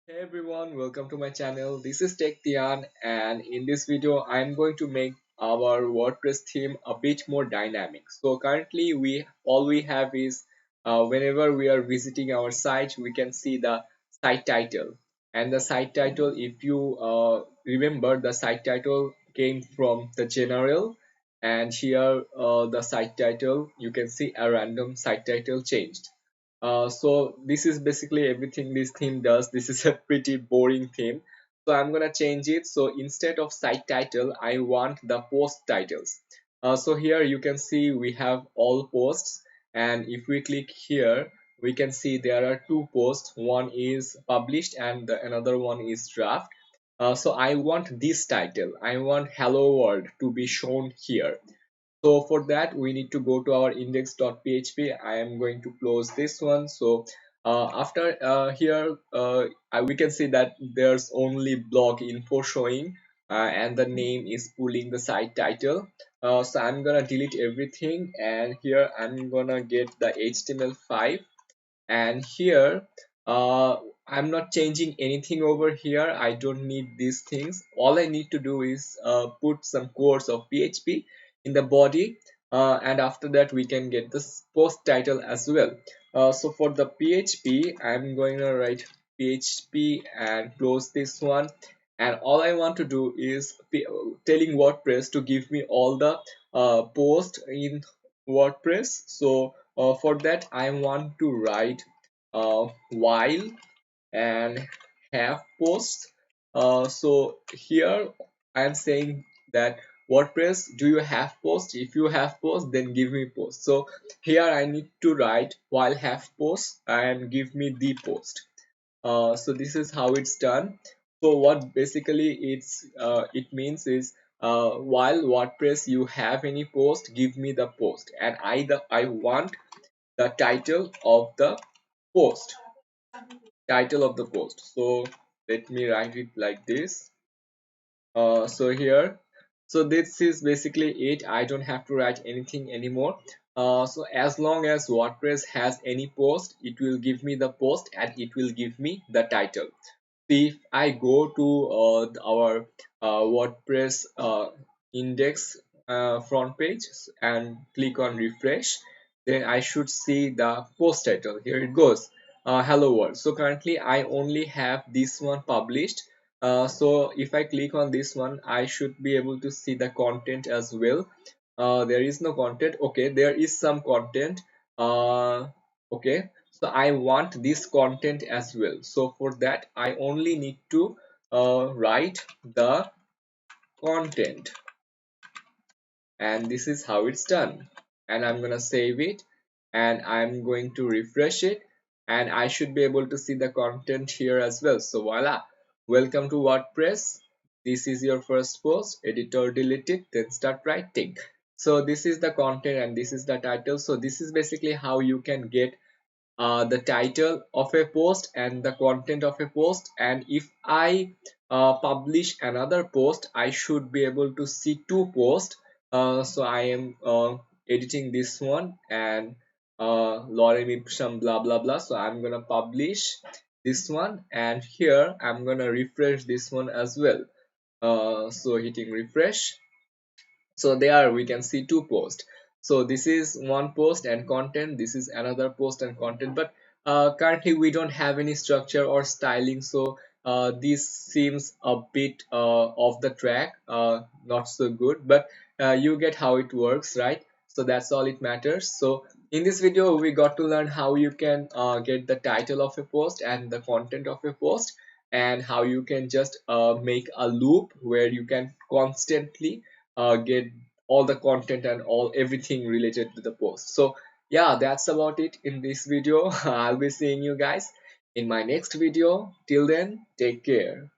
Hey everyone, welcome to my channel. This is Tian, and in this video I'm going to make our WordPress theme a bit more dynamic. So currently we have is whenever we are visiting our site we can see the site title, and the site title, if you remember, the site title came from the general, and here the site title, you can see a random site title changed. So this is basically everything this theme does. This is a pretty boring theme, so I'm gonna change it. So instead of site title, I want the post titles. So here you can see we have all posts, and if we click here we can see there are two posts. One is published and another one is draft. So I want this title, I want hello world to be shown here. So for that we need to go to our index.php. I am going to close this one. So after here we can see that there's only blog info showing, and the name is pulling the site title. So I'm gonna delete everything, and here I'm gonna get the HTML5, and here uh, I'm not changing anything over here. I don't need these things. All I need to do is put some course of PHP in the body, and after that we can get this post title as well. So for the PHP I'm going to write PHP and close this one, and all I want to do is telling WordPress to give me all the post in WordPress. So for that I want to write while and have posts. So here I am saying that WordPress, do you have post? If you have post, then give me post. So here I need to write while have post and give me the post. So this is how it's done. So what basically it means is, while WordPress you have any post, give me the post, and I want the title of the post. So let me write it like this. So here, so this is basically it. I don't have to write anything anymore. So as long as WordPress has any post, it will give me the post and it will give me the title. If I go to our WordPress index front page and click on refresh, then I should see the post title. Here it goes, hello world. So currently I only have this one published. So if I click on this one, I should be able to see the content as well. There is no content. Okay, there is some content. Okay, so I want this content as well. So for that I only need to write the content, and this is how it's done. And I'm gonna save it, and I'm going to refresh it, and I should be able to see the content here as well. So voila, welcome to WordPress. This is your first post, editor delete it, then start writing. So this is the content and this is the title. So this is basically how you can get the title of a post and the content of a post. And if I publish another post, I should be able to see two posts. So I am editing this one, and lorem ipsum blah blah blah. So I'm gonna publish this one, and here I'm gonna refresh this one as well. So hitting refresh, so there we can see two posts. So this is one post and content, this is another post and content, but currently we don't have any structure or styling. So this seems a bit off the track, not so good, but you get how it works, right? So that's all it matters. So in this video we got to learn how you can get the title of a post and the content of a post, and how you can just make a loop where you can constantly get all the content and all everything related to the post. So yeah, that's about it in this video. I'll be seeing you guys in my next video. Till then, take care.